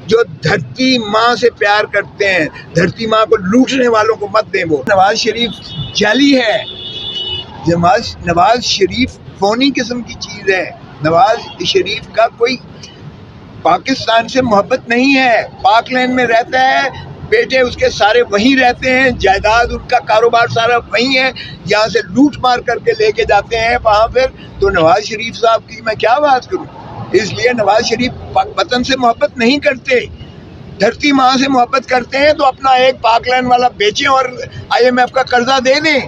जो धरती माँ से प्यार करते हैं, धरती माँ को लूटने वालों को मत दें। वो नवाज शरीफ जाली है। नवाज शरीफ फोनी किस्म की चीज है। नवाज शरीफ का कोई पाकिस्तान से मोहब्बत नहीं है। पाक लैंड में रहता है, बेटे उसके सारे वहीं रहते हैं, जायदाद उनका कारोबार सारा वहीं है, यहाँ से लूट मार करके लेके जाते हैं वहाँ पर। तो नवाज शरीफ साहब की मैं क्या बात करूँ। इसलिए नवाज शरीफ वतन से मोहब्बत नहीं करते, धरती माँ से मोहब्बत करते हैं। तो अपना एक पाक लैंड वाला बेचें और IMF का कर्जा दे दें,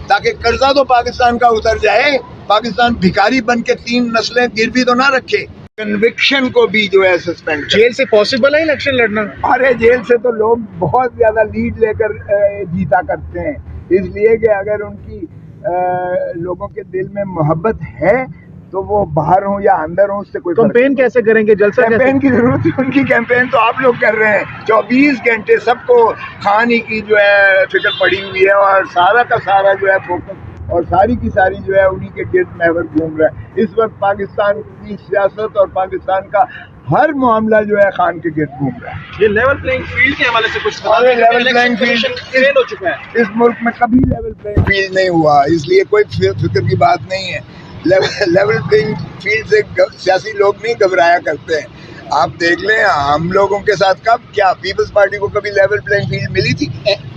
ताकि कर्जा तो पाकिस्तान का उतर जाए। पाकिस्तान भिखारी बन के 3 नस्लें गिरवी तो ना रखे। कन्विक्शन को भी जो है सस्पेंड। जेल से पॉसिबल है इलेक्शन लड़ना? अरे जेल से तो लोग बहुत ज्यादा लीड लेकर जीता करते हैं। इसलिए कि अगर उनकी लोगों के दिल में मोहब्बत है तो वो बाहर हो या अंदर हो, उससे कोई कैंपेन कैसे करेंगे? जलसा कैंपेन की जरूरत है। उनकी कैंपेन तो आप लोग कर रहे हैं। 24 घंटे सबको खान ही की जो है फिक्र पड़ी हुई है और सारा का सारा जो है फोकस और सारी की सारी जो है उन्हीं के गिर्द महवर घूम रहा है। इस वक्त पाकिस्तान की सियासत और पाकिस्तान का हर मामला जो है खान के गिर्द घूम रहा है। ये लेवल प्लेइंग फील्ड के हवाले से कुछ लेवल प्लेइंग फील्ड हो चुका है। इस मुल्क में कभी लेवल प्लेइंग फील्ड नहीं हुआ, इसलिए कोई फिक्र की बात नहीं है। लेवल प्लेइंग फील्ड से सियासी लोग नहीं घबराया करते हैं। आप देख लें, हम लोगों के साथ कब क्या पीपल्स पार्टी को कभी लेवल प्लेइंग फील्ड मिली थी?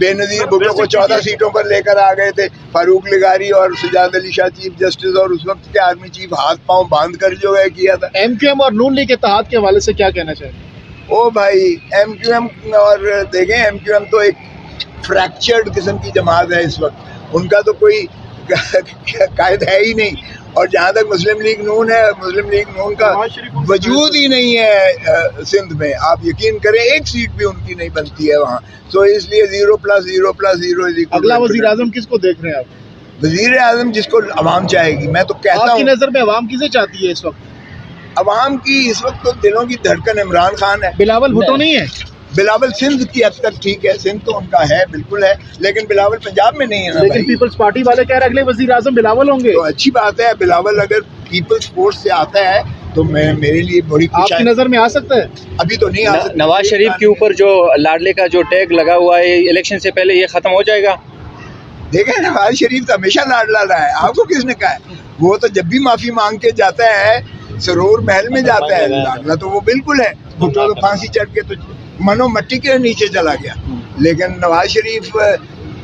बेनजीर भुट्टो को 14 सीटों पर लेकर आ गए थे। फारूक लिगारी और सजाद अली शाह चीफ जस्टिस और उस वक्त के आर्मी चीफ हाथ पांव बांध कर जो है किया था। MQM और नून लीग इत्तेहाद के हवाले से क्या कहना चाहिए? ओ भाई, MQM और देखें, MQM तो एक फ्रैक्चर्ड किस्म की जमात है इस वक्त। उनका तो कोई कायद है ही नहीं। और जहाँ तक मुस्लिम लीग नून है, मुस्लिम लीग नून का वजूद ही नहीं है सिंध में। आप यकीन करें, एक सीट भी उनकी नहीं बनती है वहाँ। तो इसलिए 0+0+0 अगला वजीर आजम किसको देख रहे हैं आप? वजीर आजम जिसको अवाम चाहेगी। मैं तो कहता हूँ, आपकी नजर में अवाम किसे चाहती है इस वक्त? अवाम की इस वक्त तो दिलों की धड़कन इमरान खान है। बिलावल भुट्टो नहीं है? बिलावल सिंध की हद तक ठीक है, सिंध तो उनका है, बिल्कुल है, लेकिन बिलावल पंजाब में नहीं है ना। लेकिन पीपल्स पार्टी वाले कह रहे अगले वजीर आजम बिलावल होंगे। तो अच्छी बात है। बिलावल अगर पीपल्स फोर्स से आता है तो मेरे लिए बड़ी आपकी नजर में आ सकता है? अभी तो नहीं आ सकता। नवाज शरीफ के ऊपर जो लाडले का जो टैग लगा हुआ है, इलेक्शन से पहले ये खत्म हो जाएगा? देखें, नवाज शरीफ तो हमेशा लाडला रहा है। आपको किसने कहा है? वो तो जब भी माफी मांग के जाता है सरोवर महल में जाता है। लाडला तो वो बिल्कुल है। भुट्टो तो फांसी चढ़ के तो मनो मट्टी के नीचे चला गया। लेकिन नवाज शरीफ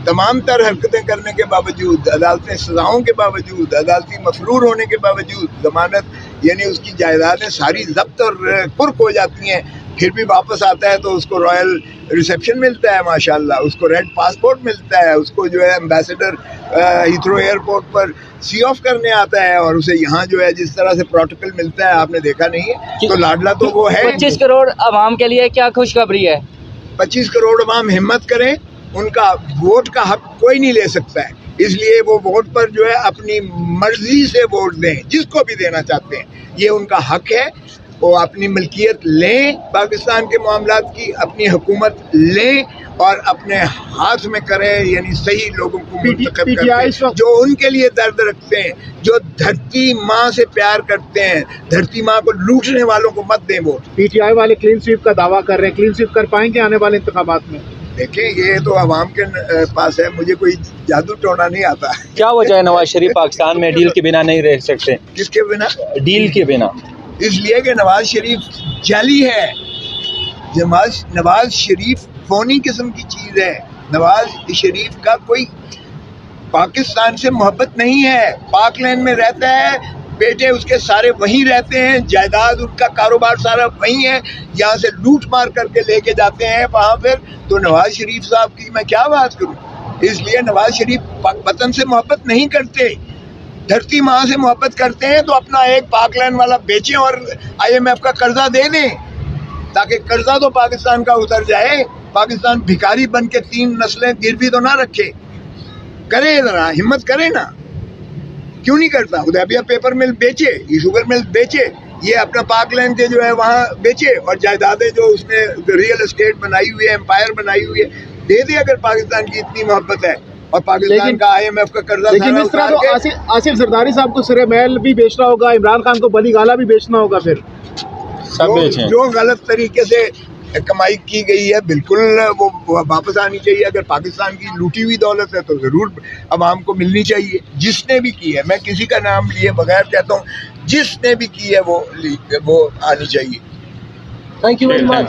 तमाम तर हरकतें करने के बावजूद, अदालती सजाओं के बावजूद, अदालती मफरूर होने के बावजूद, जमानत यानी उसकी जायदादें सारी जब्त और कुर्क हो जाती हैं, फिर भी वापस आता है तो उसको रॉयल रिसेप्शन मिलता है माशाल्लाह, उसको रेड पासपोर्ट मिलता है, उसको जो है एम्बेसडर हीथ्रो एयरपोर्ट पर सी ऑफ करने आता है और उसे यहाँ जो है जिस तरह से प्रोटोकॉल मिलता है आपने देखा नहीं है। तो लाडला तो वो है। 25 करोड़ अवाम के लिए क्या खुशखबरी है? 25 करोड़ अवाम हिम्मत करें, उनका वोट का हक कोई नहीं ले सकता है। इसलिए वो वोट पर जो है अपनी मर्जी से वोट दें, जिसको भी देना चाहते हैं, ये उनका हक है। वो अपनी मिल्कियत लें, पाकिस्तान के मामलात की अपनी हुकूमत लें और अपने हाथ में करें, यानी सही लोगों को मुंतखब करें जो उनके लिए दर्द रखते हैं, जो धरती माँ से प्यार करते हैं। धरती माँ को लूटने वालों को मत दें वोट। PTI वाले क्लीन स्वीप का दावा कर रहे हैं, क्लीन स्वीप कर पाएंगे आने वाले इंतखाबात में? देखें, ये तो अवाम के पास है, मुझे कोई जादू टोना नहीं आता। क्या वजह है नवाज शरीफ पाकिस्तान में डील के बिना नहीं रह सकते? किसके बिना? डील के बिना। इसलिए कि नवाज शरीफ जाली है। नवाज शरीफ फोनी किस्म की चीज है। नवाज शरीफ का कोई पाकिस्तान से मोहब्बत नहीं है। पाक लैंड में रहता है, बेटे उसके सारे वहीं रहते हैं, जायदाद उनका कारोबार सारा वहीं है, यहाँ से लूट मार करके लेके जाते हैं वहाँ पर। तो नवाज शरीफ साहब की मैं क्या बात करूँ। इसलिए नवाज शरीफ वतन से मोहब्बत नहीं करते, धरती माँ से मोहब्बत करते हैं। तो अपना एक पाक लैंड वाला बेचें और IMF का कर्जा दे दें, ताकि कर्जा तो पाकिस्तान का उतर जाए। पाकिस्तान भिखारी बन के 3 नस्लें गिरवी तो ना रखे। करे जरा, हिम्मत करे ना, क्यों नहीं करता? हुदैबिया पेपर मिल बेचे, ये शुगर मिल बेचे, ये अपना पाक लैंड के जो है वहाँ बेचे और जायदादें जो उसने रियल एस्टेट बनाई हुई है, एम्पायर बनाई हुई है, दे दे। अगर पाकिस्तान की इतनी मोहब्बत है और पाकिस्तान का IMF का कर्जा, लेकिन इस तरह तो आसिफ जरदारी साहब को सिरे महल भी बेचना होगा, इमरान खान को बली गाला भी बेचना होगा। फिर सब बेचें। जो गलत तरीके से कमाई की गई है बिल्कुल वो वापस आनी चाहिए। अगर पाकिस्तान की लूटी हुई दौलत है तो ज़रूर अवाम को मिलनी चाहिए। जिसने भी की है, मैं किसी का नाम लिए बगैर कहता हूँ, जिसने भी की है वो आनी चाहिए। Thank you very much.